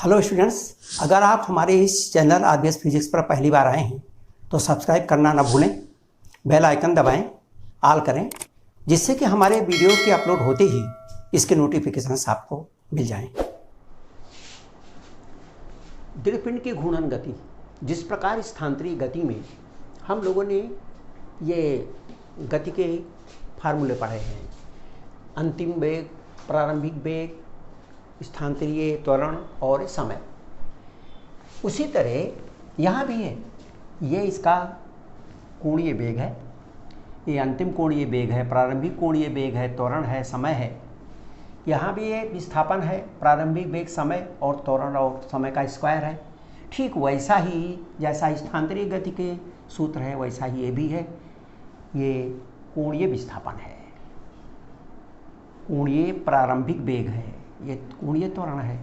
Hello students, अगर आप हमारे इस चैनल आरबीएस फिजिक्स पर पहली बार आए हैं तो सब्सक्राइब करना ना भूलें, बेल आइकन दबाएं, ऑल करें, जिससे कि हमारे वीडियो के अपलोड होते ही इसके नोटिफिकेशंस आपको मिल जाएं। दृढ़पिंड की घूर्णन गति, जिस प्रकार स्थानांतरित गति में हम लोगों ने ये गति के फार्मूले पढ़े हैं, अंतिम वेग, प्रारंभिक वेग, स्थानांतरीय त्वरण और समय, उसी तरह यहाँ भी है। ये इसका कोणीय वेग है, ये अंतिम कोणीय वेग है, प्रारंभिक कोणीय वेग है, त्वरण है, समय है। यहाँ भी ये विस्थापन है, प्रारंभिक वेग, समय और त्वरण और समय का स्क्वायर है। ठीक वैसा ही जैसा स्थानांतरिय गति के सूत्र है वैसा ही ये भी है। ये कोणीय विस्थापन है, कोणीय प्रारंभिक वेग है, ये कोणीय त्वरण है।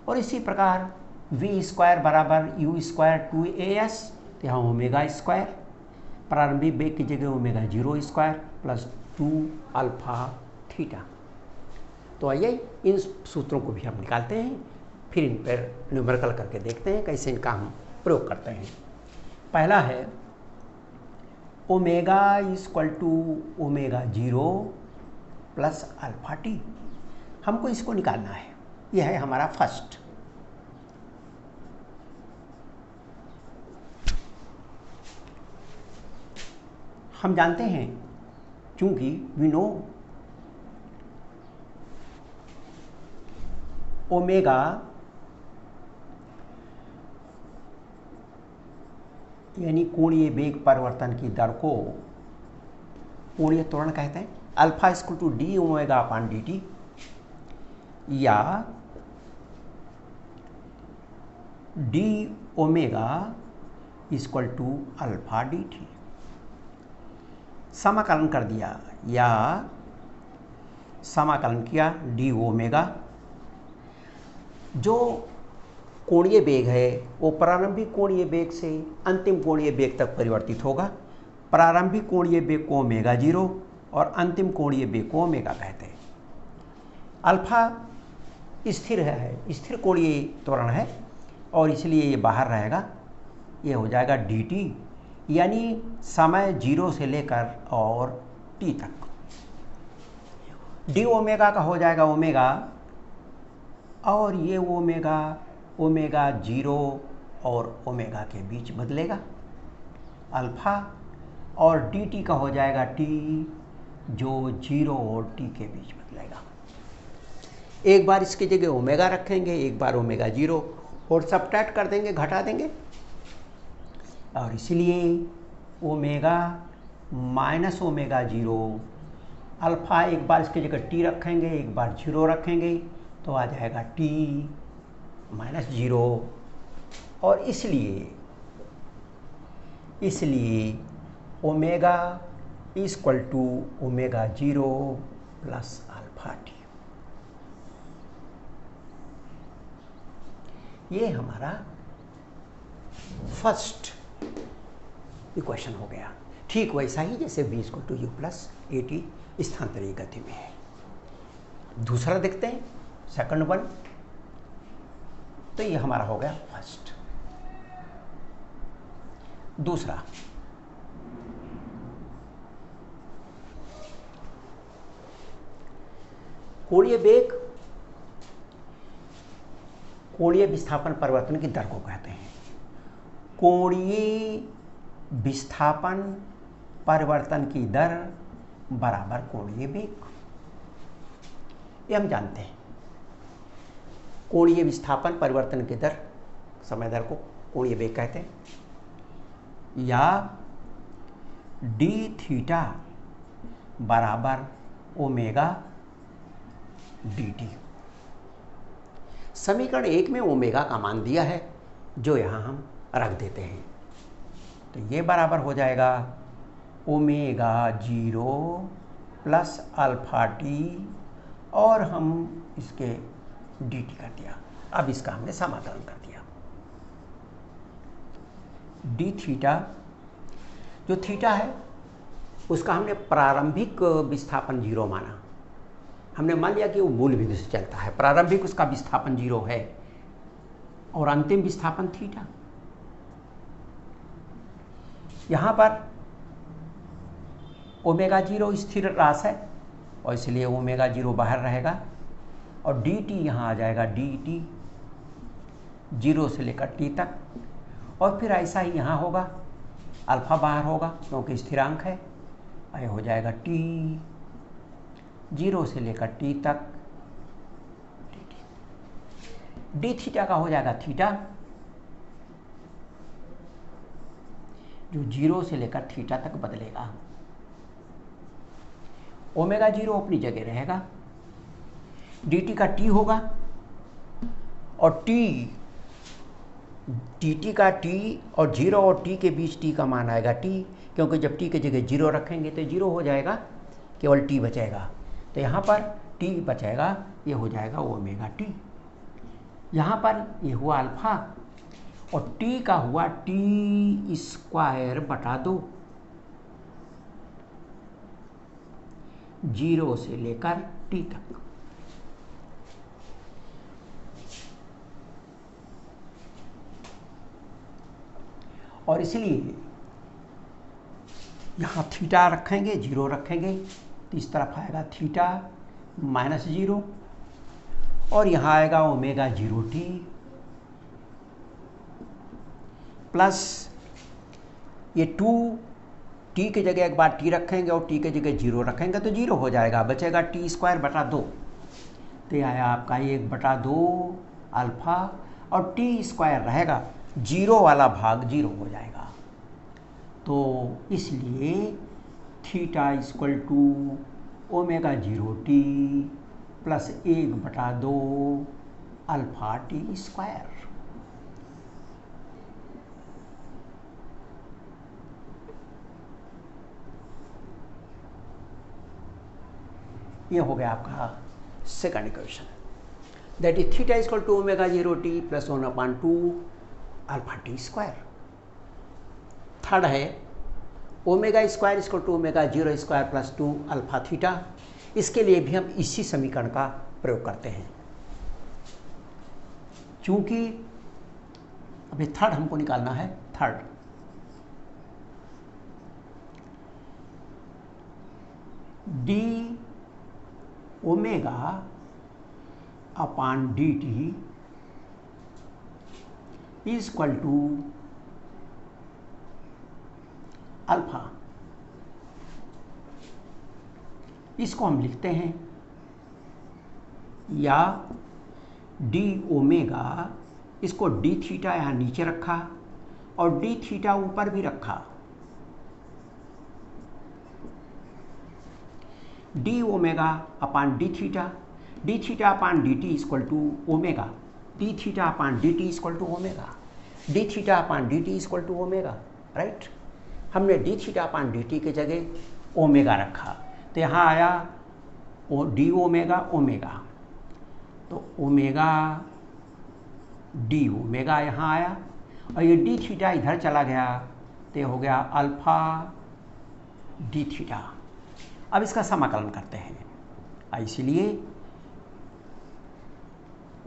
और इसी प्रकार v स्क्वायर बराबर u स्क्वायर 2as, तो यहाँ ओमेगा स्क्वायर, प्रारंभिक वेग की जगह omega 0 square plus 2 alpha theta. तो आइए इन सूत्रों को भी हम निकालते हैं, फिर इन पर न्यूमेरिकल करके देखते हैं कैसे इनका हम प्रयोग करते हैं। पहला है omega equal to omega 0 plus alpha t. हमको इसको निकालना है, यह है हमारा फर्स्ट। हम जानते हैं, क्योंकि वी नो ओमेगा यानी कोणीय वेग परिवर्तन की दर को कोणीय त्वरण कहते हैं। Alpha equal to d omega upon d t या d omega equal to alpha d t. समाकलन कर दिया या समाकलन किया डी ओमेगा। जो कोणीय वेग है वो प्रारंभिक कोणीय वेग से अंतिम कोणीय वेग तक परिवर्तित होगा। प्रारंभिक कोणीय वेग को ओमेगा 0 और अंतिम कोणीय वेग को ओमेगा कहते हैं। अल्फा स्थिर है, स्थिर कोणीय त्वरण है और इसलिए ये बाहर रहेगा। ये हो जाएगा dt, यानी समय 0 से लेकर और t तक। डी ओमेगा का हो जाएगा ओमेगा, और ये ओमेगा 0 और ओमेगा के बीच बदलेगा अल्फा, और dt का हो जाएगा t, जो 0 और t के बीच बदलेगा। एक बार इसकी जगह ओमेगा रखेंगे, एक बार ओमेगा 0 और सब्ट्रैक्ट कर देंगे, घटा देंगे, और इसलिए ओमेगा माइनस ओमेगा 0 अल्फा, एक बार इसकी जगह t रखेंगे, एक बार 0 रखेंगे, तो आ जाएगा t माइनस 0। और इसलिए omega equal to omega 0 plus alpha t. ये हमारा फर्स्ट इक्वेशन हो गया। ठीक वैसा ही जैसे v equal to u plus a t स्थानांतरिय गति में है। दूसरा देखते हैं, सेकंड वन। तो ये हमारा हो गया फर्स्ट। दूसरा, कोणीय वेग कोणीय विस्थापन परिवर्तन की दर को कहते हैं। कोणीय विस्थापन परिवर्तन की दर बराबर कोणीय वेग, ये हम जानते हैं। कोणीय विस्थापन परिवर्तन की दर, समय दर को कोणीय वेग कहते हैं, या डी थीटा बराबर ओमेगा डी टी। समीकरण 1 में ओमेगा का मान दिया है, जो यहाँ हम रख देते हैं। तो ये बराबर हो जाएगा ओमेगा 0 प्लस अल्फा टी, और हम इसके डी टी कर दिया। अब इसका हमने समाकलन कर दिया। डी थीटा, जो थीटा है उसका हमने प्रारंभिक विस्थापन 0 माना। हमने मान लिया कि वो मूल बिंदु से चलता है, प्रारंभिक उसका विस्थापन 0 है। और अंतिम विस्थापन थीटा। यहां पर ओमेगा 0 स्थिर राशि है और इसलिए ओमेगा 0 बाहर रहेगा और डी टी यहाँ आ जाएगा, डी टी 0 से लेकर टी तक। और फिर ऐसा ही यहाँ होगा, अल्फा बाहर होगा क्योंकि स्थिरांक है, यह हो जाएगा टी 0 से लेकर टी तक, डी थीटा का हो जाएगा थीटा, जो 0 से लेकर थीटा तक बदलेगा। ओमेगा 0 अपनी जगह रहेगा, डी टी का टी होगा और टी का टी और 0 और टी के बीच टी का मान आएगा टी, क्योंकि जब टी की जगह 0 रखेंगे तो 0 हो जाएगा, केवल टी बचेगा। तो यहाँ पर टी बचेगा, ये हो जाएगा ओमेगा टी। यहाँ पर ये हुआ अल्फा और टी का हुआ टी स्क्वायर बटा 2, 0 से लेकर टी तक। और इसलिए यहाँ थीटा रखेंगे, 0 रखेंगे तो इस तरफ आएगा थीटा -0 और यहाँ आएगा ओमेगा 0 टी प्लस ये 2 टी की जगह एक बार टी रखेंगे और टी की जगह 0 रखेंगे तो 0 हो जाएगा, बचेगा टी स्क्वायर बटा 2। तो आया आपका 1/2 अल्फा और टी स्क्वायर रहेगा, 0 वाला भाग 0 हो जाएगा। तो इसलिए theta = omega 0 t plus 1/2 alpha t square. ये हो गया आपका second equation, that is theta = omega 0 t plus 1/2 alpha t square. Third है omega square = omega 0 square plus 2 alpha theta. इसके लिए भी हम इसी समीकरण का प्रयोग करते हैं, क्योंकि अभी थर्ड हमको निकालना है। Third d omega upon d t = alpha. इसको हम लिखते हैं या डी ओमेगा, इसको डी थीटा यहाँ नीचे रखा और डी थीटा ऊपर भी रखा, d omega upon d theta upon d t = omega, d theta upon d t = omega, d theta upon d t = omega, right. हमने d theta upon d t की जगह ओमेगा रखा तो यहाँ आया डी ओमेगा ओमेगा, तो omega D omega यहाँ आया और ये डी थीटा इधर चला गया तो हो गया अल्फा डी थीटा। अब इसका समाकलन करते हैं, इसलिए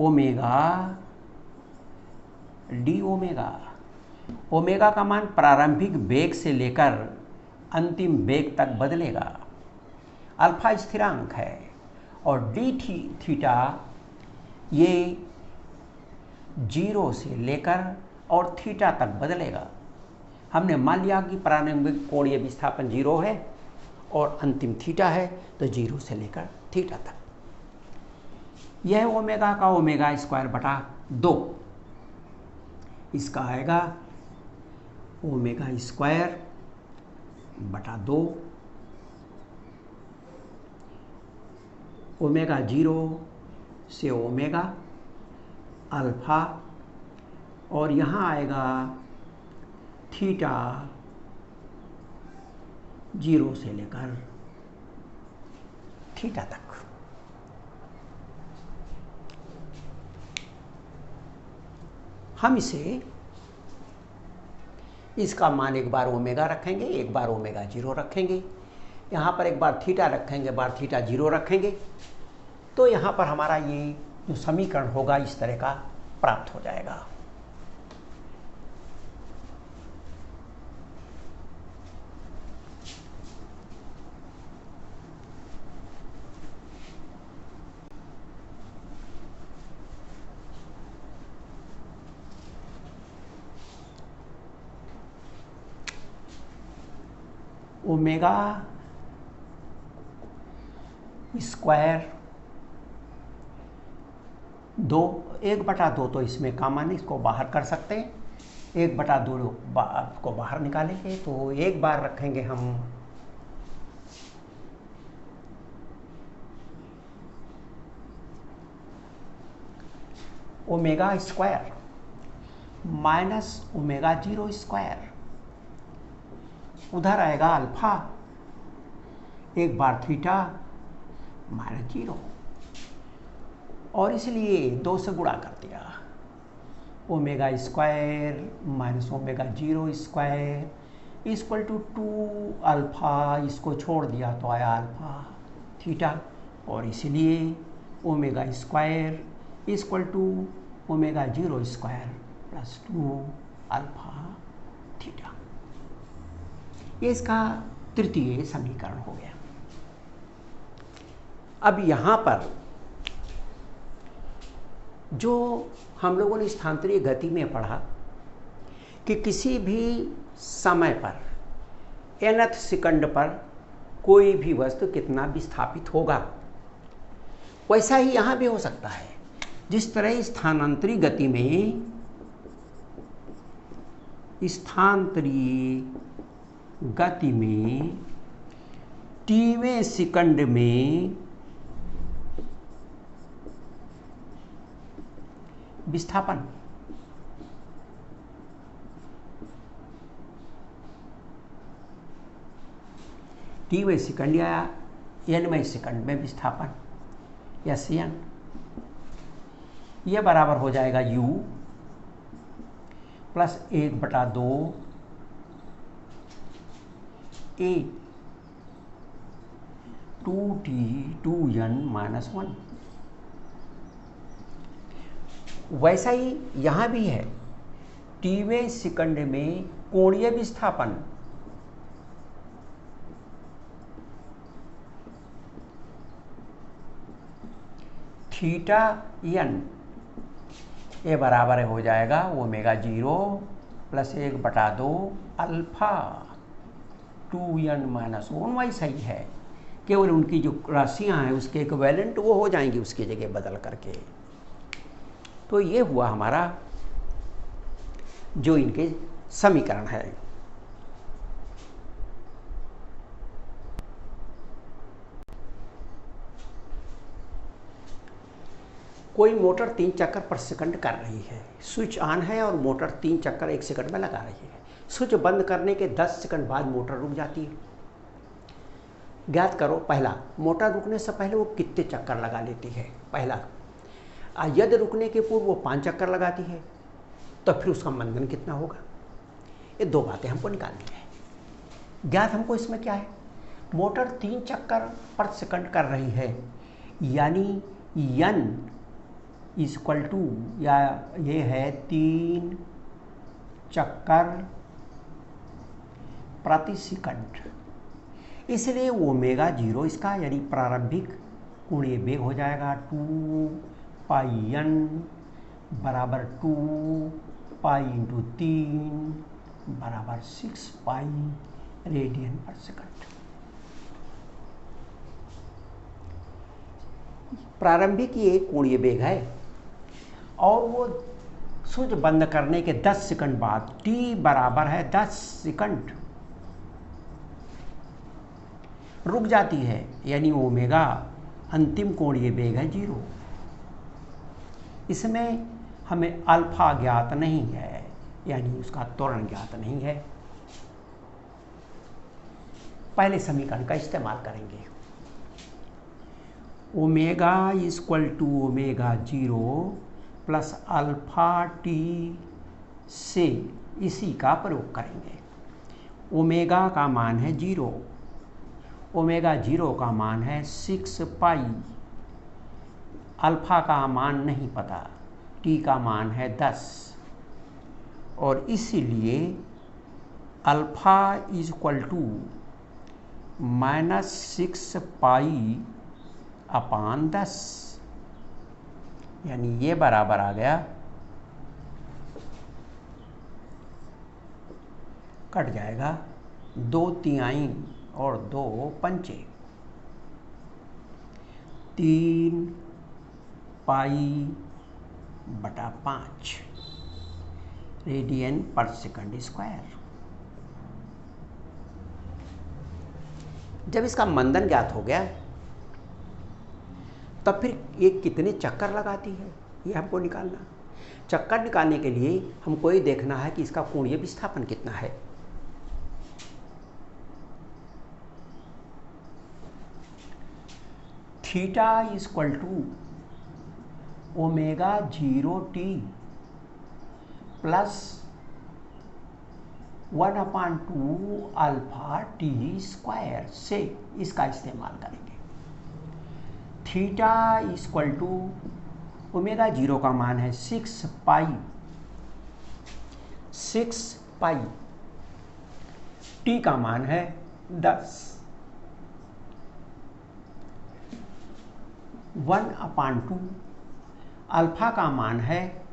ओमेगा डी ओमेगा, ओमेगा का मान प्रारंभिक वेग से लेकर अंतिम वेग तक बदलेगा, अल्फा स्थिरांक है और डी थीटा ये 0 से लेकर और थीटा तक बदलेगा। हमने मान लिया कि प्रारंभिक कोणीय विस्थापन 0 है और अंतिम थीटा है, तो 0 से लेकर थीटा तक। यह ओमेगा का ओमेगा स्क्वायर बटा 2, इसका आएगा ओमेगा स्क्वायर बटा 2, ओमेगा 0 से ओमेगा अल्फा और यहाँ आएगा थीटा 0 से लेकर थीटा तक। हम इसे इसका मान एक बार ओमेगा रखेंगे, एक बार ओमेगा 0 रखेंगे, यहाँ पर एक बार थीटा रखेंगे, बार थीटा 0 रखेंगे, तो यहाँ पर हमारा ये जो समीकरण होगा इस तरह का प्राप्त हो जाएगा। ओमेगा स्क्वायर 1/2 तो इसमें कॉमन है, इसको बाहर कर सकते हैं। 1/2 को बाहर निकालेंगे तो एक बार रखेंगे हम omega square minus omega 0 square, उधर आएगा अल्फा, एक बार थीटा माइनस 0, और इसलिए 2 से गुणा कर दिया। Omega square minus omega 0 square equal to 2 alpha, इसको छोड़ दिया तो आया अल्फा थीटा, और इसलिए omega square equal to omega 0 square plus 2 alpha theta. ये इसका तृतीय समीकरण हो गया। अब यहाँ पर जो हम लोगों ने स्थानांतरीय गति में पढ़ा कि किसी भी समय पर nth सेकंड पर कोई भी वस्तु कितना विस्थापित होगा, वैसा ही यहाँ भी हो सकता है। जिस तरह स्थानांतरीय गति में tवें सेकंड में विस्थापन tवें सेकंड या nवें सेकंड में विस्थापन या Cn, यह बराबर हो जाएगा u plus 1/2 a 2t 2n minus 1। वैसा ही यहाँ भी है, tवें सेकंड में कोणीय विस्थापन थीटा n, ये बराबर हो जाएगा omega 0 plus 1/2 alpha 2n minus 1। वैसा ही है, केवल उनकी जो राशियाँ हैं उसके इक्विवेलेंट वो हो जाएंगी उसकी जगह बदल करके। तो ये हुआ हमारा जो इनके समीकरण है। कोई मोटर 3 चक्कर पर सेकंड कर रही है, स्विच ऑन है और मोटर 3 चक्कर 1 सेकंड में लगा रही है। स्विच बंद करने के 10 सेकंड बाद मोटर रुक जाती है। ज्ञात करो पहला, मोटर रुकने से पहले वो कितने चक्कर लगा लेती है, पहला। यदि रुकने के पूर्व वो 5 चक्कर लगाती है तो फिर उसका मंदन कितना होगा। ये 2 बातें हमको निकालनी है। ज्ञात हमको इसमें क्या है, मोटर 3 चक्कर पर सेकंड कर रही है, यानी n इक्वल टू, या ये है 3 चक्कर प्रति सेकंड, इसलिए ओमेगा 0 इसका यानी प्रारंभिक कोणीय वेग हो जाएगा 2 पाई n बराबर 2 पाई इंटू 3 बराबर 6 पाई रेडियन पर सेकंड। प्रारंभिक ये कोणीय वेग है, और वो स्विच बंद करने के 10 सेकंड बाद t बराबर है 10 सेकंड रुक जाती है, यानी ओमेगा अंतिम कोणीय वेग है 0। इसमें हमें अल्फा ज्ञात नहीं है, यानी उसका त्वरण ज्ञात नहीं है। पहले समीकरण का इस्तेमाल करेंगे। Omega equal to omega 0 plus alpha t से इसी का प्रयोग करेंगे। ओमेगा का मान है 0, ओमेगा 0 का मान है 6 पाई, अल्फा का मान नहीं पता, टी का मान है 10, और इसीलिए अल्फा इक्वल टू -6 पाई अपान 10, यानी ये बराबर आ गया, कट जाएगा 2/3 और 2 पंचे 3 पाई बटा 5 रेडियन पर सेकंड स्क्वायर। जब इसका मंदन ज्ञात हो गया तब फिर ये कितने चक्कर लगाती है ये हमको निकालना। चक्कर निकालने के लिए हमको ये देखना है कि इसका कोणीय विस्थापन कितना है। Theta equal to omega 0t plus 1/2 alpha t square से इसका इस्तेमाल करेंगे। थीटा इक्वल टू ओमेगा 0 का मान है 6 पाई, टी का मान है 10, 1/2 अल्फा का मान है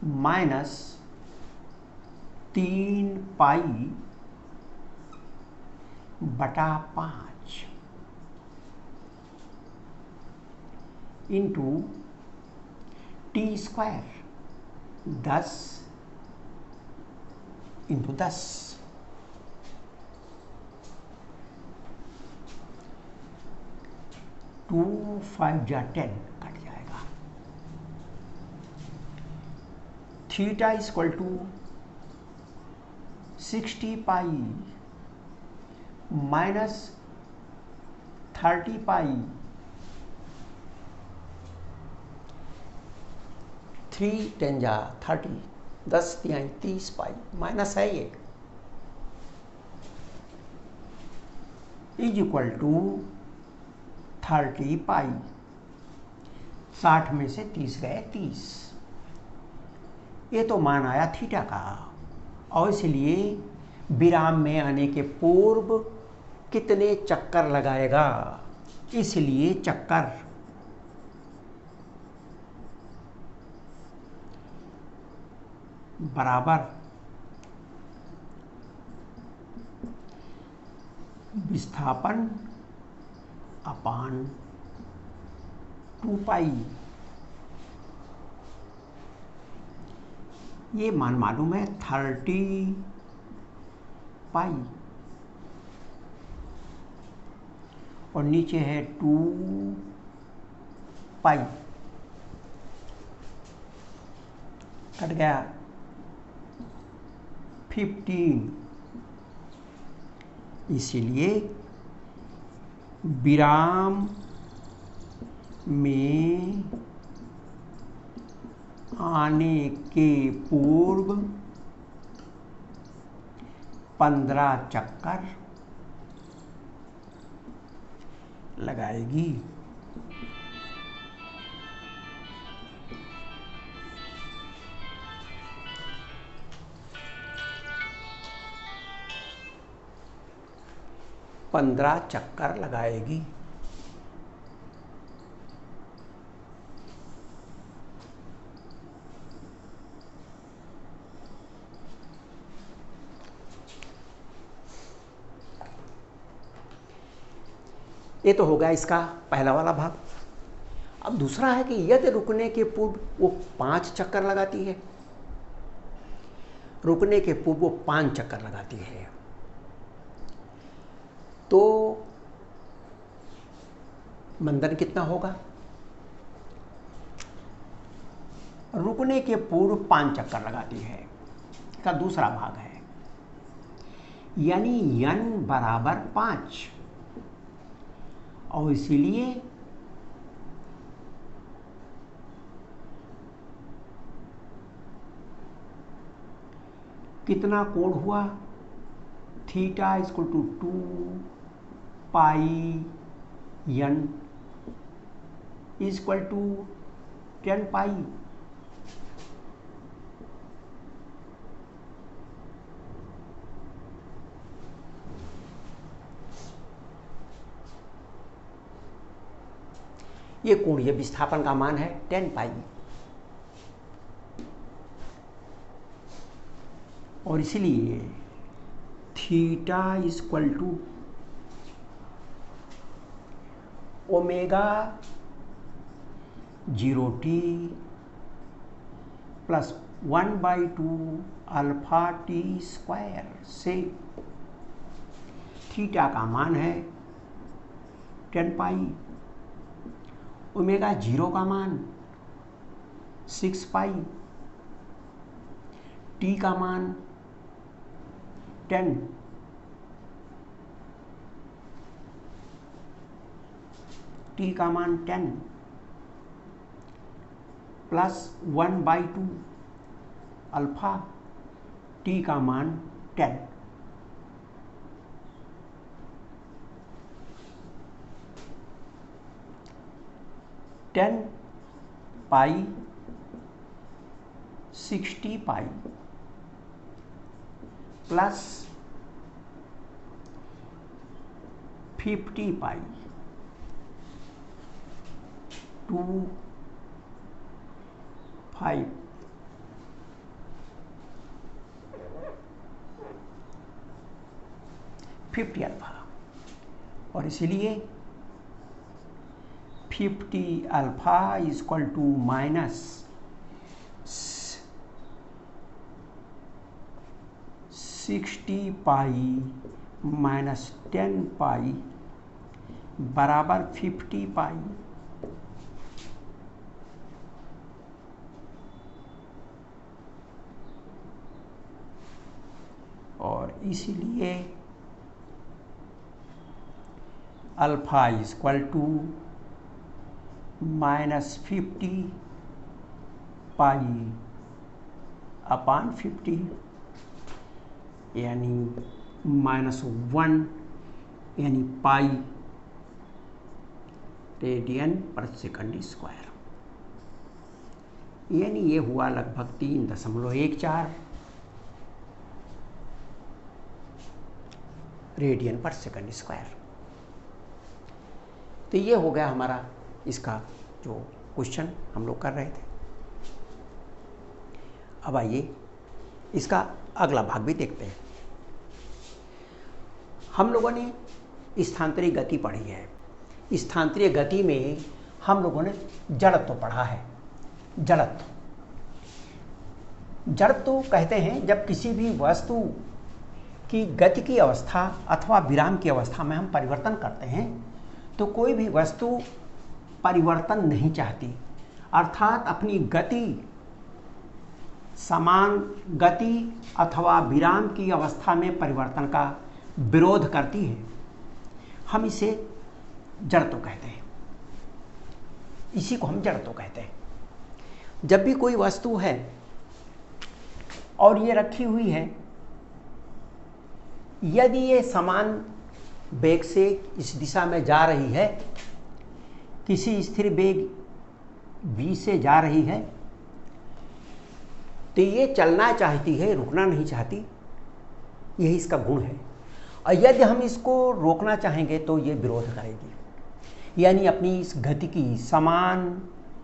-3 पाई बटा 5 into t square 10 into 10। Two 5 जा 10 कट जाएगा। Theta equal to 60 pi -30 pi 3 10 जा 30, 10 तिहाई 30 पाई माइनस है ये इज इक्वल टू 30 पाई। 60 में से 30 गए 30। ये तो मान आया थीटा का, और इसलिए विराम में आने के पूर्व कितने चक्कर लगाएगा, इसलिए चक्कर बराबर विस्थापन अपान 2 पाई। ये मान मालूम है 30 पाई और नीचे है 2 पाई, कट गया 15। इसीलिए विराम में आने के पूर्व 15 चक्कर लगाएगी। पंद्रह चक्कर लगाएगी। ये तो होगा इसका पहला वाला भाग। अब दूसरा है कि यदि रुकने के पूर्व वो 5 चक्कर लगाती है, रुकने के पूर्व वो 5 चक्कर लगाती है, तो मंदन कितना होगा? रुकने के पूर्व 5 चक्कर लगाती है का दूसरा भाग है, यानी n बराबर 5, और इसीलिए कितना कोण हुआ? Theta equal to 2 pi n equal to 10 pi. ये कोणीय विस्थापन का मान है 10 पाई, और इसलिए theta equal to omega 0t plus 1/2 alpha t square से थीटा का मान है 10 पाई, ओमेगा 0 का मान 6 पाई, टी का मान 10, टी का मान 10 प्लस 1/2 अल्फा, टी का मान 10। Ten pi 60 pi plus 50 pi 2 5 50 alpha, और इसीलिए 50 alpha equal to minus 60 pi minus 10 pi बराबर 50 पाई। और इसीलिए alpha equal to -50 pi upon 50, यानी -1 यानी pi radian per second square, यानी ये हुआ लगभग 3.14 रेडियन पर सेकंड स्क्वायर। तो ये हो गया हमारा इसका जो क्वेश्चन हम लोग कर रहे थे। अब आइए इसका अगला भाग भी देखते हैं। हम लोगों ने स्थानांतरित गति पढ़ी है। स्थानांतरित गति में हम लोगों ने जड़त्व पढ़ा है। जड़त्व कहते हैं जब किसी भी वस्तु की गति की अवस्था अथवा विराम की अवस्था में हम परिवर्तन करते हैं तो कोई भी वस्तु परिवर्तन नहीं चाहती, अर्थात अपनी गति समान गति अथवा विराम की अवस्था में परिवर्तन का विरोध करती है। हम इसे जड़त्व कहते हैं, इसी को हम जड़त्व कहते हैं। जब भी कोई वस्तु है और ये रखी हुई है, यदि ये समान वेग से इस दिशा में जा रही है, किसी स्थिर वेग v से जा रही है, तो ये चलना चाहती है, रुकना नहीं चाहती। यही इसका गुण है। और यदि हम इसको रोकना चाहेंगे तो ये विरोध करेगी, यानी अपनी इस गति की समान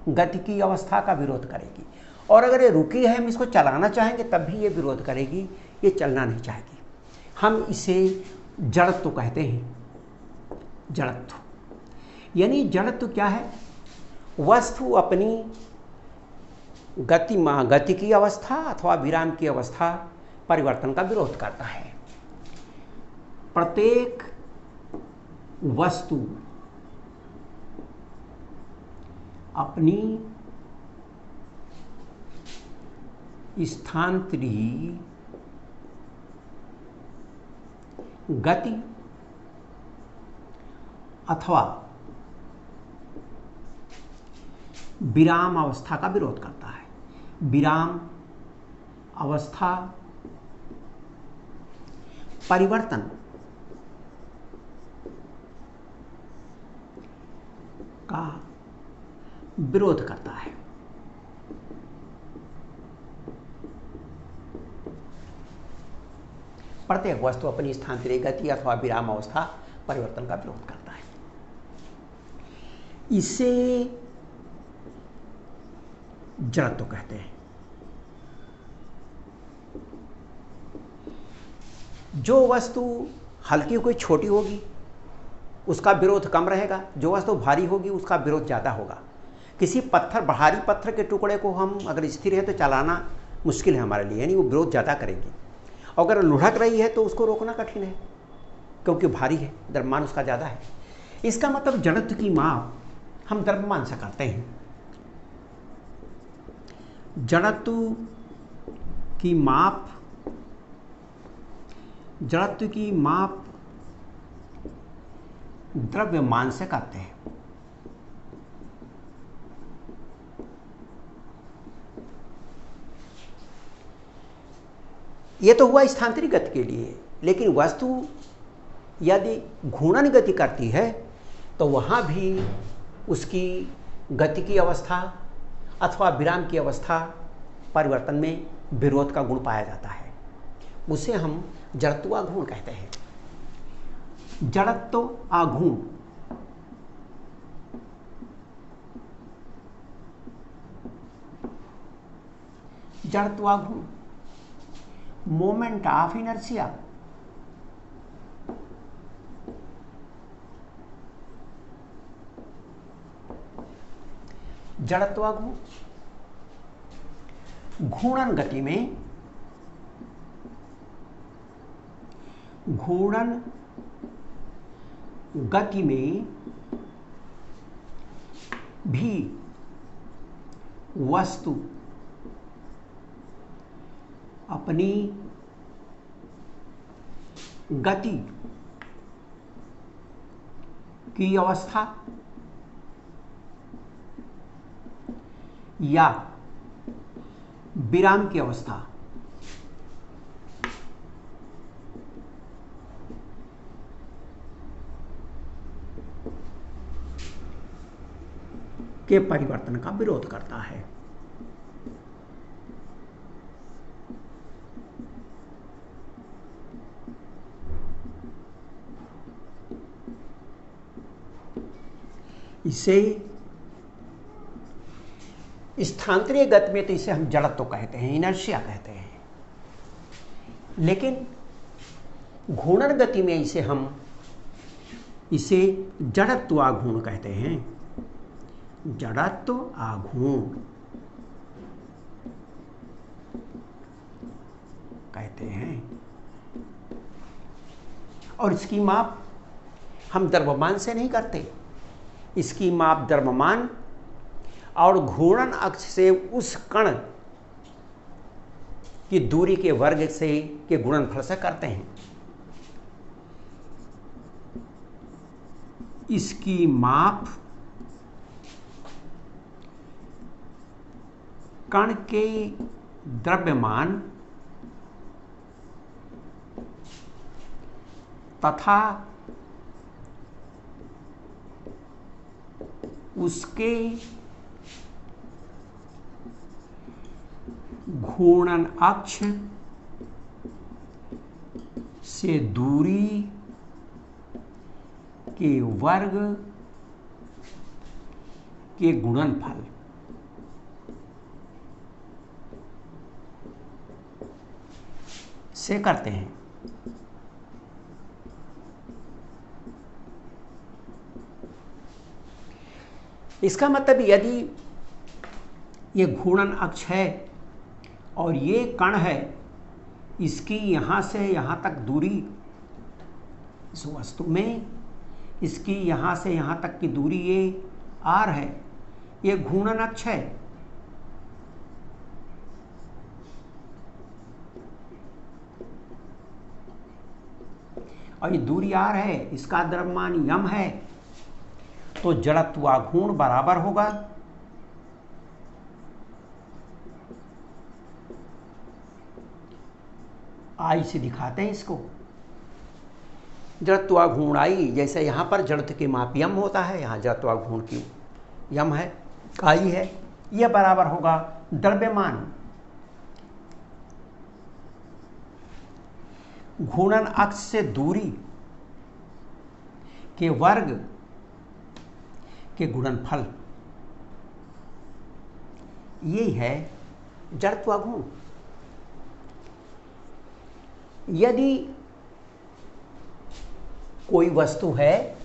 गति की अवस्था का विरोध करेगी। और अगर ये रुकी है, हम इसको चलाना चाहेंगे तब भी ये विरोध करेगी, ये चलना नहीं चाहेगी। हम इसे जड़त्व कहते हैं। जड़त्व यानी जड़त्व क्या है? वस्तु अपनी गति की अवस्था अथवा विराम की अवस्था परिवर्तन का विरोध करता है। प्रत्येक वस्तु अपनी स्थानांतरित गति अथवा विराम अवस्था का विरोध करता है। विराम अवस्था परिवर्तन का विरोध करता है। प्रत्येक वस्तु अपनी स्थानांतरित गति अथवा विराम अवस्था परिवर्तन का विरोध करता है। इसे जड़त्व कहते हैं। जो वस्तु हल्की कोई छोटी होगी उसका विरोध कम रहेगा, जो वस्तु भारी होगी उसका विरोध ज़्यादा होगा। किसी भारी पत्थर के टुकड़े को हम अगर स्थिर है तो चलाना मुश्किल है हमारे लिए, यानी वो विरोध ज़्यादा करेगी। अगर लुढ़क रही है तो उसको रोकना कठिन है, क्योंकि भारी है, द्रव्यमान उसका ज़्यादा है। इसका मतलब जड़त्व की माप हम द्रव्यमान से करते हैं। जड़त्व की माप द्रव्यमान से करते हैं। यह तो हुआ स्थानांतरित गति के लिए, लेकिन वस्तु यदि घूर्णन गति करती है तो वहां भी उसकी गति की अवस्था अथवा विराम की अवस्था परिवर्तन में विरोध का गुण पाया जाता है। उसे हम जड़त्वाघूर्ण कहते हैं। जड़त्व आघूर्ण मोमेंट ऑफ इनर्शिया जड़त्वाघूर्ण घूर्णन गति में भी वस्तु अपनी गति की अवस्था या विराम की अवस्था के परिवर्तन का विरोध करता है। इसे स्थानांतरित गति में तो इसे हम जड़त्व कहते हैं, इनर्शिया कहते हैं, लेकिन घूर्णन गति में इसे जड़त्व आघूर्ण कहते हैं। जड़त्व आघूर्ण कहते हैं। और इसकी माप हम द्रव्यमान से नहीं करते, इसकी माप द्रव्यमान और घूर्णन अक्ष से उस कण की दूरी के वर्ग से के गुणनफल से करते हैं। इसकी माप कण के द्रव्यमान तथा उसके घूर्णन अक्ष से दूरी के वर्ग के गुणनफल से करते हैं। इसका मतलब यदि ये घूर्णन अक्ष है और ये कण है, इसकी यहाँ से यहाँ तक दूरी, इस वस्तु में इसकी यहाँ से यहाँ तक की दूरी ये r है, ये घूर्णन अक्ष है। और ये दूरी r है, इसका द्रव्यमान m है, तो जड़त्वाघूर्ण बराबर होगा I से दिखाते हैं इसको। जड़त्वाघूर्ण I, जैसे यहाँ पर जड़त्व की माप m होता है, यहाँ जड़त्वाघूर्ण की m है, I है, यह बराबर होगा द्रव्यमान घूर्णन अक्ष से दूरी के वर्ग के गुणनफल। यही है जड़त्वाघूर्ण। यदि कोई वस्तु है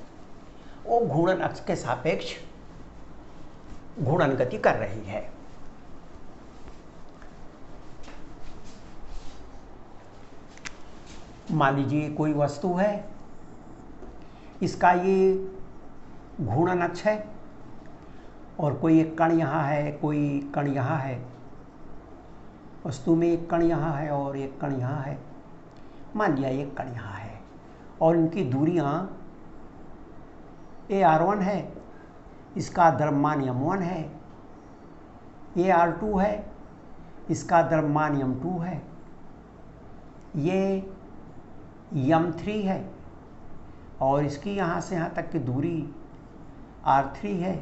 वो घूर्णन अक्ष के सापेक्ष घूर्णन गति कर रही है। मान लीजिए कोई वस्तु है, इसका ये घूर्णन अक्ष है और कोई एक कण यहाँ है, कोई कण यहाँ है। वस्तु में एक कण यहाँ है और एक कण यहाँ है। मान लिया एक कण यहाँ है और इनकी दूरियां AR1 है, इसका द्रव्यमान m1 है, AR2 है, इसका द्रव्यमान m2 है, ये m3 है और इसकी यहाँ से यहाँ तक की दूरी R3 है,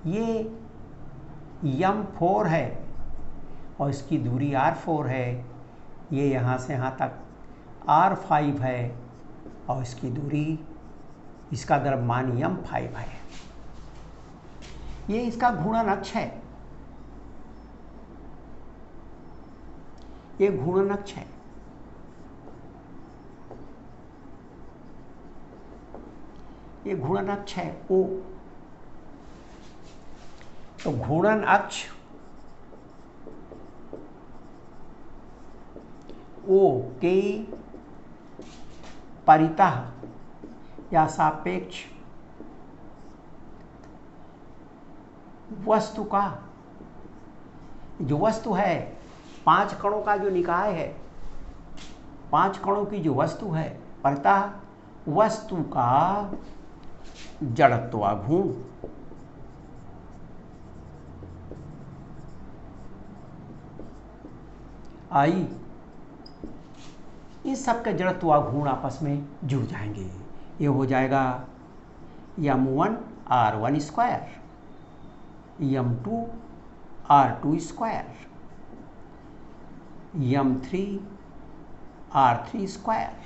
ये m4 है और इसकी दूरी R4 है, ये यहाँ से यहाँ तक R5 है और इसकी दूरी, इसका द्रव्यमान m5 है। ये इसका घूर्णन अक्ष है, ये घूर्णन अक्ष है। ये घूर्णन अक्ष है O। तो घूर्णन अक्ष O के परितः या सापेक्ष वस्तु का, जो वस्तु है, 5 कणों का जो निकाय है, 5 कणों की जो वस्तु है, परितः वस्तु का जड़त्वाघूर्ण आई, इन सब के जड़त्वाघूर्ण आपस में जुड़ जाएंगे। ये हो जाएगा m1 r1 square, m2 r2 square, m3 r3 square.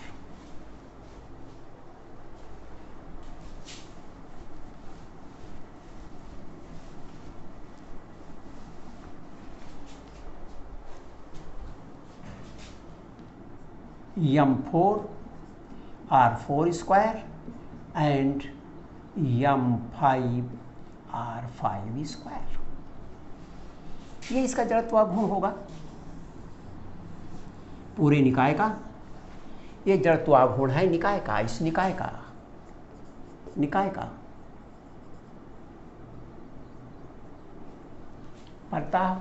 m4 r4 square and m5 r5 square. ये इसका जड़त्वाघूर्ण होगा पूरे निकाय का। ये जड़त्वाघूर्ण है निकाय का, इस निकाय का परितः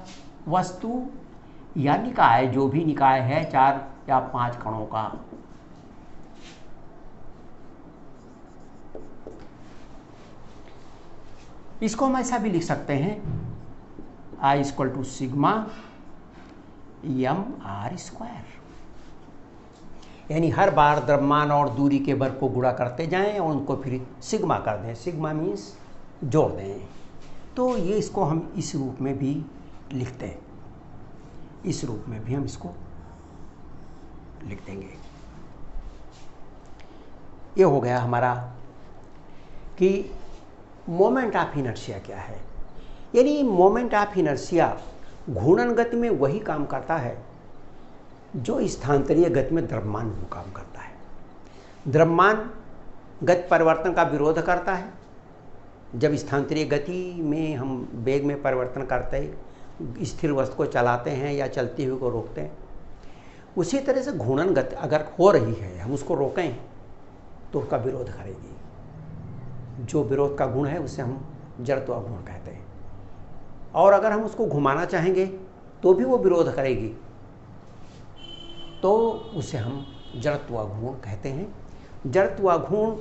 वस्तु या निकाय, जो भी निकाय है 4 या 5 कणों का, इसको हम ऐसा भी लिख सकते हैं I = सिग्मा m/r स्क्वायर। यानी हर बार द्रव्यमान और दूरी के वर्ग को गुणा करते जाएं और उनको फिर सिग्मा कर दें। सिग्मा मीन्स जोड़ दें। तो ये इसको हम इस रूप में भी लिखते हैं, इस रूप में भी हम इसको लिख देंगे। ये हो गया हमारा कि मोमेंट ऑफ इनर्शिया क्या है। यानी मोमेंट ऑफ इनर्शिया घूर्णन गति में वही काम करता है जो स्थानांतरीय गति में द्रव्यमान वो काम करता है। द्रव्यमान गति परिवर्तन का विरोध करता है। जब स्थानांतरीय गति में हम वेग में परिवर्तन करते हैं, स्थिर वस्तु को चलाते हैं या चलती हुई को रोकते हैं, उसी तरह से घूर्णन गति अगर हो रही है, हम उसको रोकें तो उसका विरोध करेगी। जो विरोध का गुण है उसे हम जड़त्वाघूर्ण कहते हैं। और अगर हम उसको घुमाना चाहेंगे तो भी वो विरोध करेगी, तो उसे हम जड़त्वाघूर्ण कहते हैं। जड़त्वाघूर्ण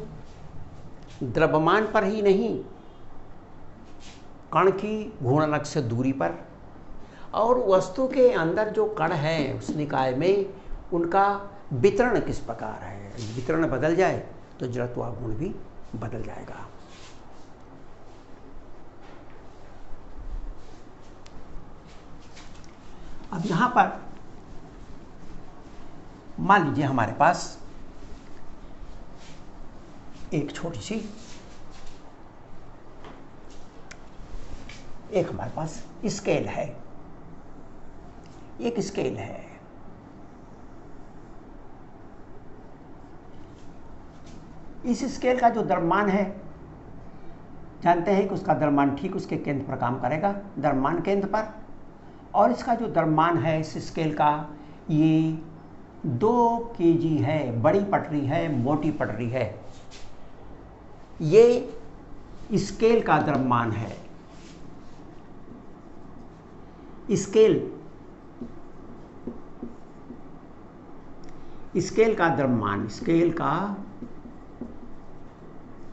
द्रव्यमान पर ही नहीं, कण की घूर्णन अक्ष से दूरी पर और वस्तु के अंदर जो कण है उस निकाय में उनका वितरण किस प्रकार है, वितरण बदल जाए तो जड़त्वाघूर्ण भी बदल जाएगा। अब यहां पर मान लीजिए हमारे पास एक छोटी सी हमारे पास स्केल है, एक स्केल है। इस स्केल का जो द्रव्यमान है, जानते हैं कि उसका द्रव्यमान ठीक उसके केंद्र पर काम करेगा, द्रव्यमान केंद्र पर। और इसका जो द्रव्यमान है इस स्केल का, ये 2 kg है, बड़ी पटरी है, मोटी पटरी है। ये स्केल का द्रव्यमान है। स्केल का द्रव्यमान, स्केल का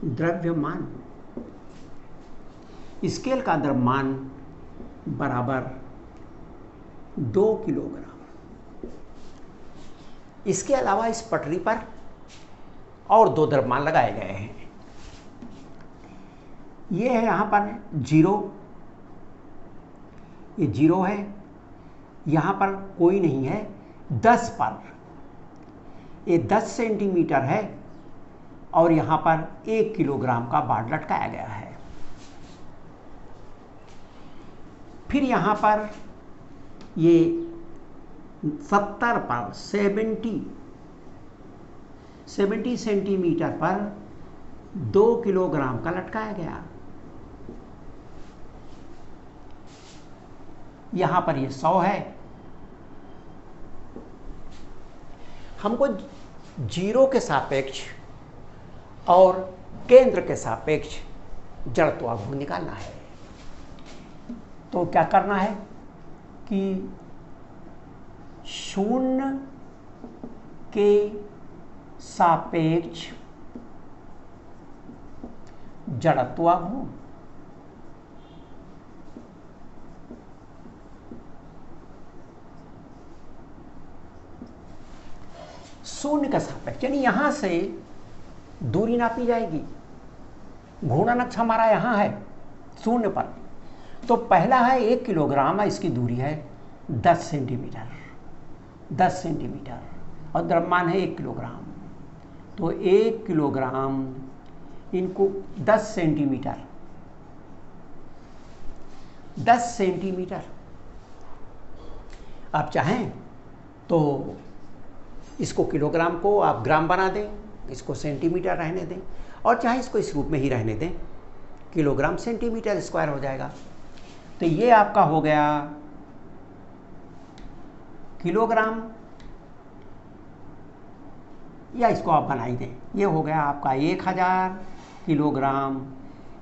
द्रव्यमान, स्केल का द्रव्यमान बराबर 2 किलोग्राम। इसके अलावा इस पटरी पर और 2 द्रव्यमान लगाए गए हैं। ये है यहां पर 0, ये 0 है, यहां पर कोई नहीं है। 10 पर ये 10 सेंटीमीटर है और यहां पर 1 किलोग्राम का बाड़ लटकाया गया है। फिर यहां पर ये 70 पर 70 सेंटीमीटर पर 2 किलोग्राम का लटकाया गया। यहां पर ये 100 है। हमको 0 के सापेक्ष और केंद्र के सापेक्ष जड़त्वाघूर्ण निकालना है। तो क्या करना है कि 0 के सापेक्ष जड़त्वाघूर्ण, शून्य का सापेक्ष, यानी यहां से दूरी नापी जाएगी। घूर्णन अक्ष हमारा यहां है 0 पर, तो पहला है 1 किलोग्राम, इसकी दूरी है 10 सेंटीमीटर, 10 सेंटीमीटर, और द्रव्यमान है 1 किलोग्राम। तो 1 किलोग्राम इनको 10 सेंटीमीटर, 10 सेंटीमीटर। आप चाहें तो इसको किलोग्राम को आप ग्राम बना दें, इसको सेंटीमीटर रहने दें, और चाहे इसको इस रूप में ही रहने दें, किलोग्राम सेंटीमीटर स्क्वायर हो जाएगा। तो ये आपका हो गया किलोग्राम, या इसको आप बना ही दें, ये हो गया आपका 1000 किलोग्राम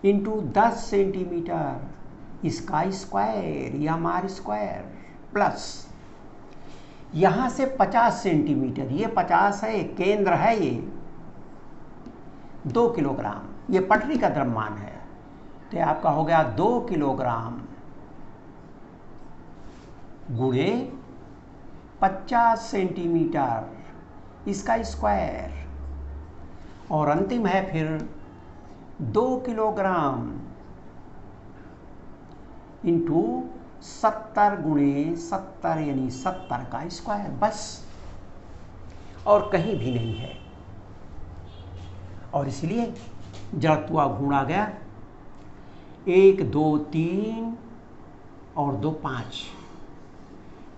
इंटू 10 सेंटीमीटर, इसका स्क्वायर या मार स्क्वायर, प्लस यहां से 50 सेंटीमीटर, ये 50 है, केंद्र है ये 2 किलोग्राम, ये पटरी का द्रव्यमान है। तो आपका हो गया 2 किलोग्राम गुणे 50 सेंटीमीटर, इसका स्क्वायर, और अंतिम है फिर 2 किलोग्राम इंटू 70 गुणे 70, यानी 70 का स्क्वायर, बस, और कहीं भी नहीं है। और इसलिए जड़त्वाघूर्ण आ गया 1 2 3 और 2 5,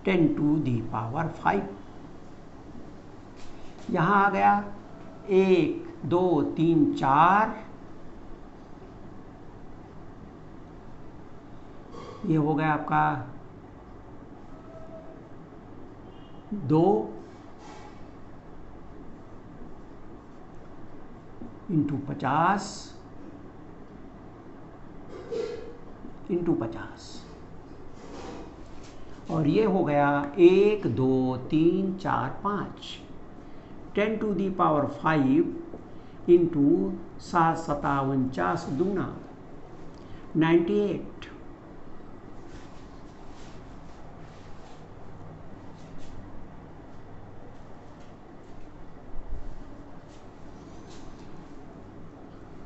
10⁵ यहां आ गया 1 2 3 4, ये हो गया आपका 2 इंटू 50 इंटू 50, और ये हो गया 1 2 3 4 5, 10⁵ इंटू 7 7 49 दूना 98।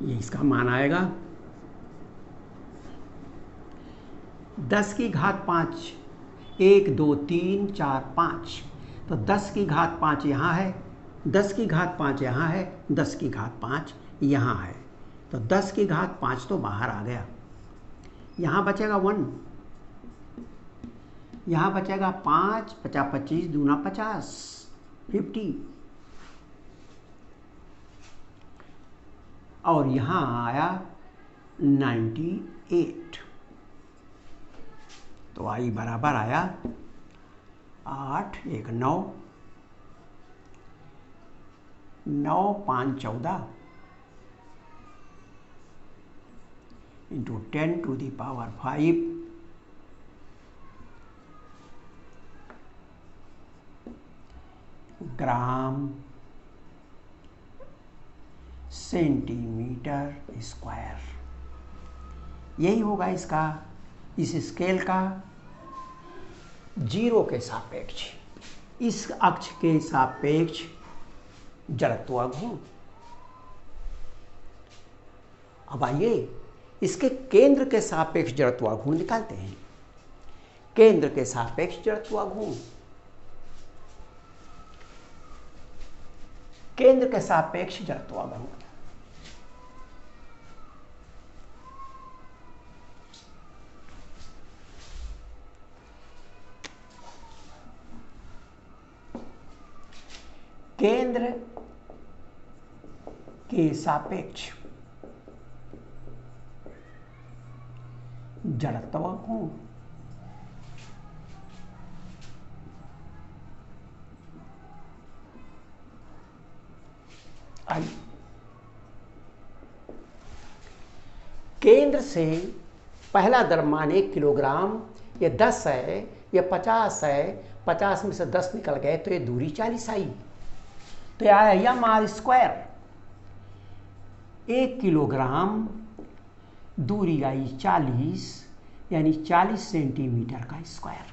ये इसका मान आएगा 10⁵5, 1 2 3 4 5, तो 10⁵5 यहाँ है, 10⁵5 यहाँ है, 10⁵5 यहाँ है, तो 10⁵5 तो बाहर आ गया। यहाँ बचेगा 1, यहाँ बचेगा 5 50 25 दूना 50, 50, और यहाँ आया 98। तो आई बराबर आया 8 1 9 9 5 14 इंटू 10⁵ ग्राम सेंटीमीटर स्क्वायर। यही होगा इसका, इस स्केल का 0 के सापेक्ष, इस अक्ष के सापेक्ष जड़त्वाघूर्ण। अब आइए इसके केंद्र के सापेक्ष जड़त्वाघूर्ण निकालते हैं। केंद्र के सापेक्ष जड़त्वाघूर्ण, केंद्र के सापेक्ष जड़त्वाघूर्ण, केंद्र के सापेक्ष जड़त्वाघूर्ण, आई केंद्र से पहला द्रव्यमान 1 किलोग्राम, ये 10 है, ये 50 है, 50 में से 10 निकल गए तो ये दूरी 40 आई। तो यह आया m² 1 किलोग्राम, दूरी आई 40, यानी 40 सेंटीमीटर का स्क्वायर।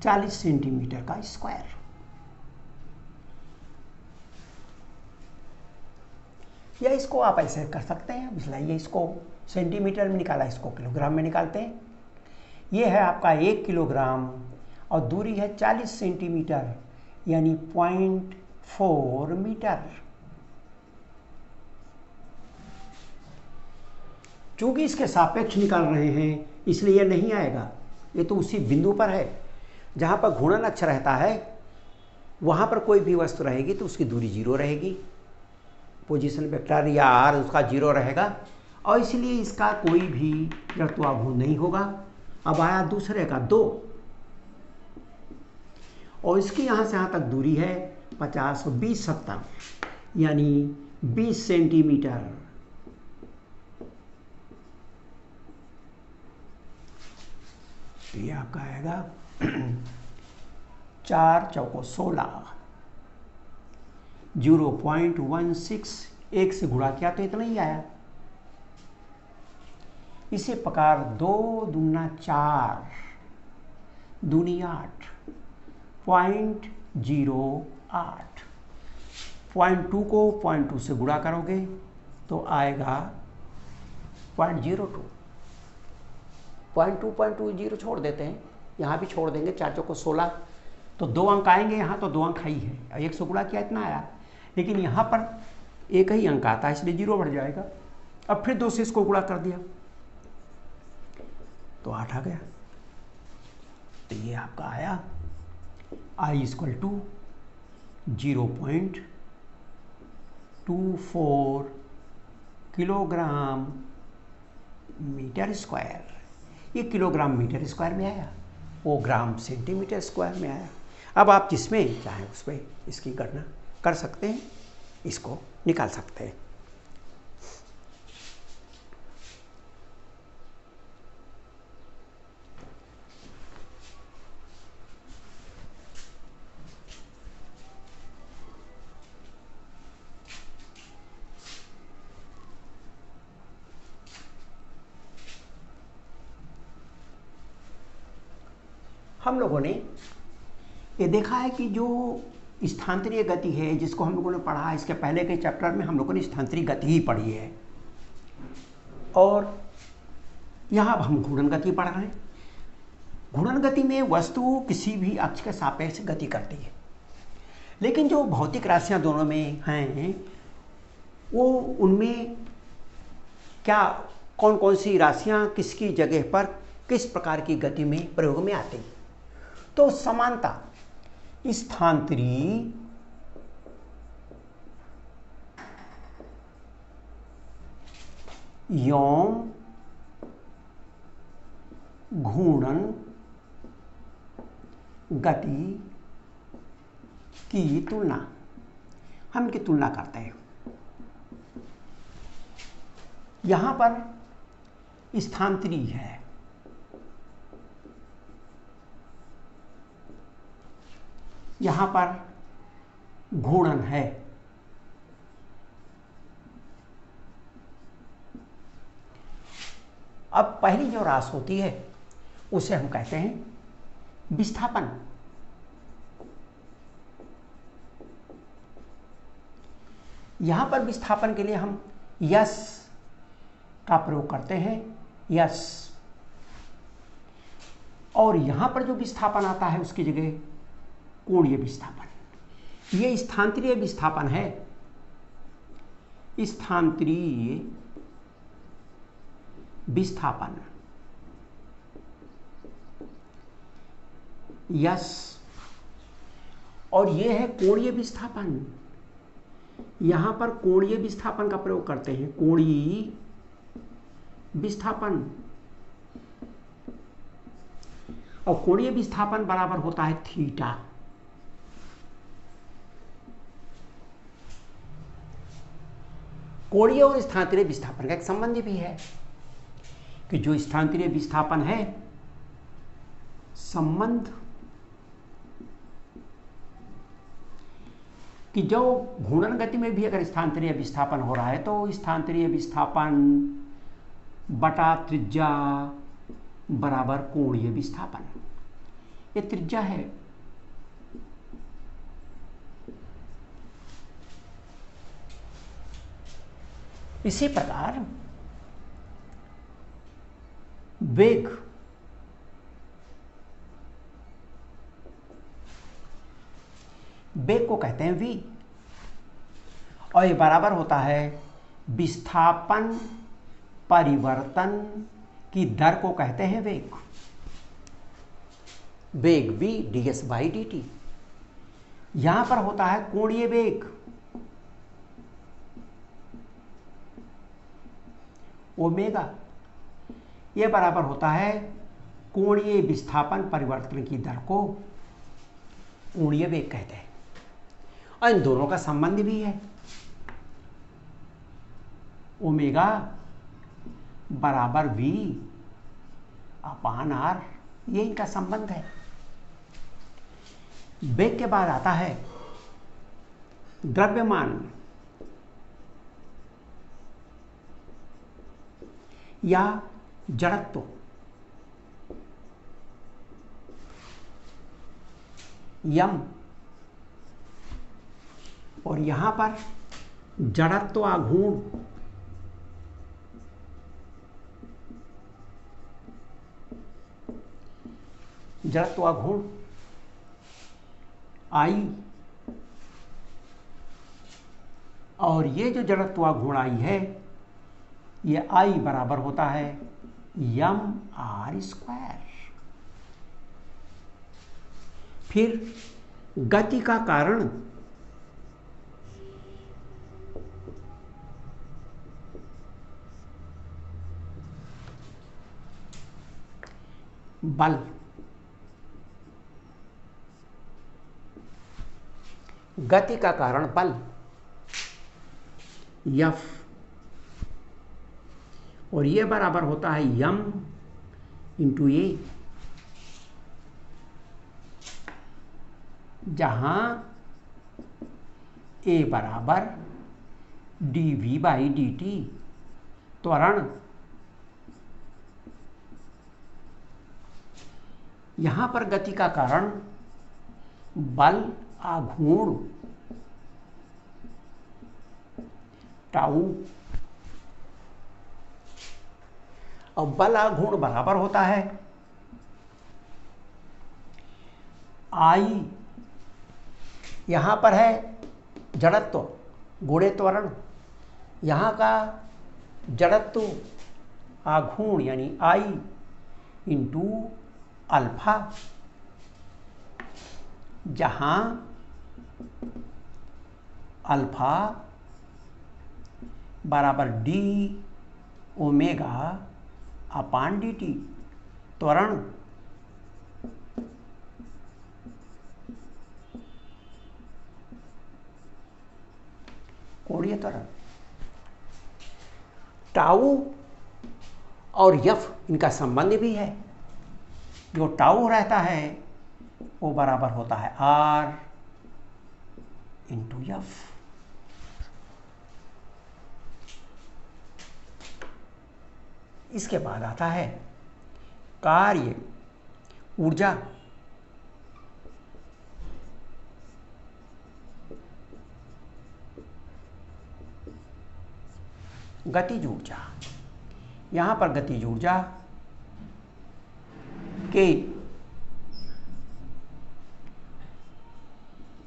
,40 सेंटीमीटर का स्क्वायर। या इसको आप ऐसे कर सकते हैं, इसलिए इसको सेंटीमीटर में निकाला, इसको किलोग्राम में निकालते हैं। ये है आपका 1 किलोग्राम और दूरी है 40 सेंटीमीटर, यानी 0.4 मीटर। चूंकि इसके सापेक्ष निकाल रहे हैं इसलिए यह नहीं आएगा, ये तो उसी बिंदु पर है जहाँ पर घूर्णन अक्ष रहता है, वहाँ पर कोई भी वस्तु रहेगी तो उसकी दूरी 0 रहेगी, पोजीशन वेक्टर या r उसका 0 रहेगा, और इसलिए इसका कोई भी जड़त्वाघूर्ण नहीं होगा। अब आया दूसरे का 2, और इसकी यहाँ से यहाँ तक दूरी है 50 और 20 70, यानी 20 सेंटीमीटर। तो ये आपका आएगा 4 चौको 16, 0.16, 1 से गुणा किया तो इतना ही आया। इसी प्रकार 2 दूना 4, दूनी 8, 0.08, 0.2 को 0.2 से गुणा करोगे तो आएगा 0.02, 0.2 0 छोड़ देते हैं, यहाँ भी छोड़ देंगे, 4 चौको 16, तो 2 अंक आएंगे यहाँ, तो 2 अंक ही है, 1 से गुणा किया इतना आया, लेकिन यहाँ पर एक ही अंक आता है इसलिए 0 बढ़ जाएगा। अब फिर 2 से इसको गुणा कर दिया तो 8 आ गया। तो ये आपका आया I = 0.24 किलोग्राम मीटर स्क्वायर। ये किलोग्राम मीटर स्क्वायर में आया, वो ग्राम सेंटीमीटर स्क्वायर में आया। अब आप जिसमें चाहें उसमें इसकी गणना कर सकते हैं, इसको निकाल सकते हैं। हम लोगों ने ये देखा है कि जो स्थानांतरीय गति है, जिसको हम लोगों ने पढ़ा, इसके पहले के चैप्टर में हम लोगों ने स्थानांतरीय गति ही पढ़ी है, और यहाँ अब हम घूर्णन गति पढ़ रहे हैं। घूर्णन गति में वस्तु किसी भी अक्ष के सापेक्ष गति करती है, लेकिन जो भौतिक राशियाँ दोनों में हैं, वो उनमें क्या कौन कौन सी राशियाँ किसकी जगह पर किस प्रकार की गति में प्रयोग में आती हैं। तो समानता, स्थानांतरी यौम घूर्णन गति की तुलना, हम इनकी तुलना करते हैं। यहां पर स्थानांतरी है, यहां पर घूर्णन है। अब पहली जो राशि होती है उसे हम कहते हैं विस्थापन। यहां पर विस्थापन के लिए हम यस का प्रयोग करते हैं, यस। और यहां पर जो विस्थापन आता है उसकी जगह कोणीय विस्थापन। यह स्थानांतरीय विस्थापन है, स्थानांतरीय विस्थापन, यस। और यह है कोणीय विस्थापन। यहां पर कोणीय विस्थापन का प्रयोग करते हैं, कोणीय विस्थापन। और कोणीय विस्थापन बराबर होता है थीटा। कोणीय और स्थानांतरीय विस्थापन का एक संबंध भी है कि जो स्थानांतरीय विस्थापन है, संबंध कि जो घूर्णन गति में भी अगर स्थानांतरीय विस्थापन हो रहा है तो स्थानांतरीय विस्थापन बटा त्रिज्या बराबर कोणीय विस्थापन। ये त्रिज्या है। इसी प्रकार वेग, वेग को कहते हैं v, और ये बराबर होता है विस्थापन परिवर्तन की दर को कहते हैं वेग। वेग v ds बाई dt। यहां पर होता है कोणीय वेग, ओमेगा। यह बराबर होता है कोणीय विस्थापन परिवर्तन की दर को कोणीय वेग कहते हैं। और इन दोनों का संबंध भी है, ओमेगा बराबर v अपान r, ये इनका संबंध है। वेग के बाद आता है द्रव्यमान या जड़त्व। यम, और यहां पर जड़त्व आघूर्ण, जड़त्व आघूर्ण आई। और ये जो जड़त्व आघूर्ण आई है, ये आई बराबर होता है यम आर स्क्वायर। फिर गति का कारण बल, गति का कारण बल F, और ये बराबर होता है यम इंटू ए, जहां ए बराबर dv बाई dt त्वरण। यहां पर गति का कारण बल आघूर्ण टाउ, और बल आघूर्ण बराबर होता है आई, यहां पर है जड़त्व गुणे त्वरण, यहां का जड़त्व आघूर्ण यानी आई इंटू अल्फा। जहां अल्फा बराबर D omega upon d T, त्वरण कोणीय त्वरण। टाउ और यफ इनका संबंध भी है। जो टाउ रहता है वो बराबर होता है आर इंटू यफ। इसके बाद आता है कार्य ऊर्जा। गतिज ऊर्जा, यहां पर गतिज ऊर्जा के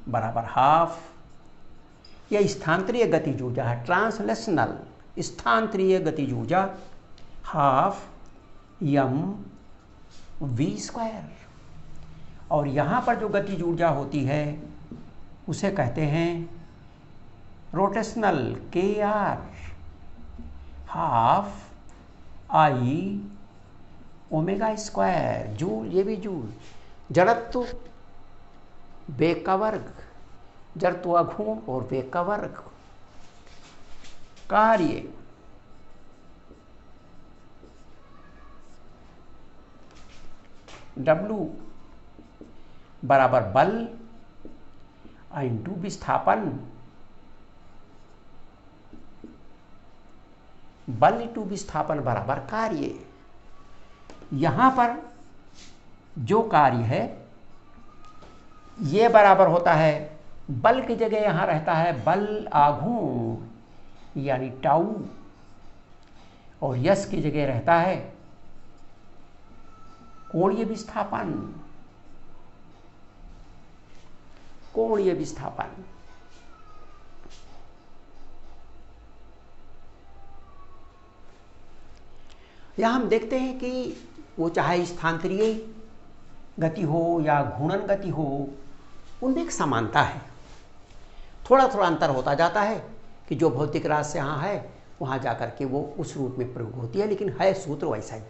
बराबर हाफ, यह स्थानांतरीय गतिज ऊर्जा है, ट्रांसलेशनल स्थानांतरीय गतिज ऊर्जा हाफ यम वी स्क्वायर। और यहां पर जो गतिज ऊर्जा होती है उसे कहते हैं रोटेशनल के आर half I omega square joule. ये भी जूल। जड़त्व वेग का वर्ग, जड़त्व घूर्ण और वेग का वर्ग। कार्य W बराबर बल इंटू विस्थापन, बल इंटू विस्थापन बराबर कार्य। यहां पर जो कार्य है ये बराबर होता है, बल की जगह यहां रहता है बल आघूर्ण यानी टाउ, और यश की जगह रहता है कोणीय विस्थापन, कोणीय विस्थापन। यहां हम देखते हैं कि वो चाहे स्थानांतरीय गति हो या घूर्णन गति हो, उनमें एक समानता है। थोड़ा थोड़ा अंतर होता जाता है कि जो भौतिक राशि यहाँ है वहाँ जाकर के वो उस रूप में प्रयोग होती है, लेकिन है सूत्र वैसा ही।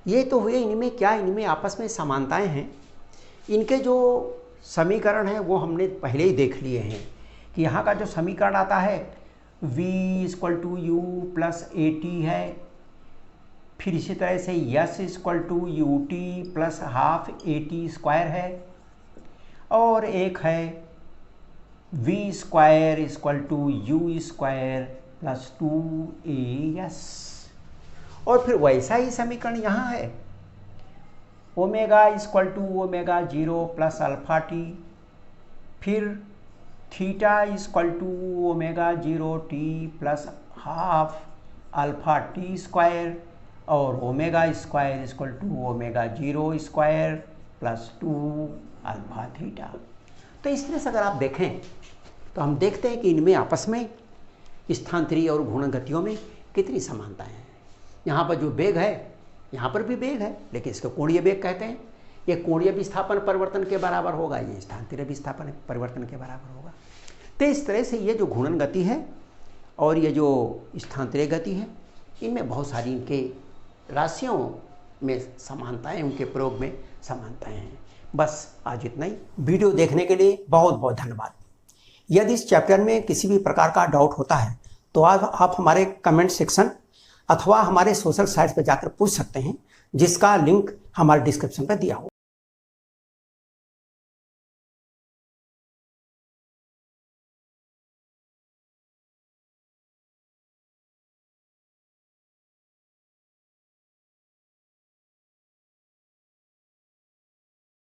ये तो हुए इनमें क्या, इनमें आपस में समानताएं हैं। इनके जो समीकरण हैं वो हमने पहले ही देख लिए हैं कि यहाँ का जो समीकरण आता है v equal to u plus a t है, फिर इसी तरह से s equal to u t plus half a t square है, और एक है v square equal to u square plus 2as। और फिर वैसा ही समीकरण यहाँ है, omega equal to omega 0 plus alpha t, फिर theta equal to omega 0 t plus half alpha t square, और omega square equal to omega 0 square plus 2 alpha theta. तो इस तरह से अगर आप देखें तो हम देखते हैं कि इनमें आपस में स्थानांतरीय और घूर्णन गतियों में कितनी समानताएं हैं। यहाँ पर जो वेग है, यहाँ पर भी वेग है, लेकिन इसको कोणीय वेग कहते हैं। ये कोणीय विस्थापन परिवर्तन के बराबर होगा, ये स्थानांतरीय विस्थापन परिवर्तन के बराबर होगा। तो इस तरह से ये जो घूर्णन गति है और ये जो स्थानांतरीय गति है, इनमें बहुत सारी इनके राशियों में समानताएं, उनके प्रयोग में समानताएं हैं। बस आज इतना ही। वीडियो देखने के लिए बहुत बहुत धन्यवाद। यदि इस चैप्टर में किसी भी प्रकार का डाउट होता है तो आप हमारे कमेंट सेक्शन अथवा हमारे सोशल साइट्स पर जाकर पूछ सकते हैं, जिसका लिंक हमारे डिस्क्रिप्शन पर दिया हो।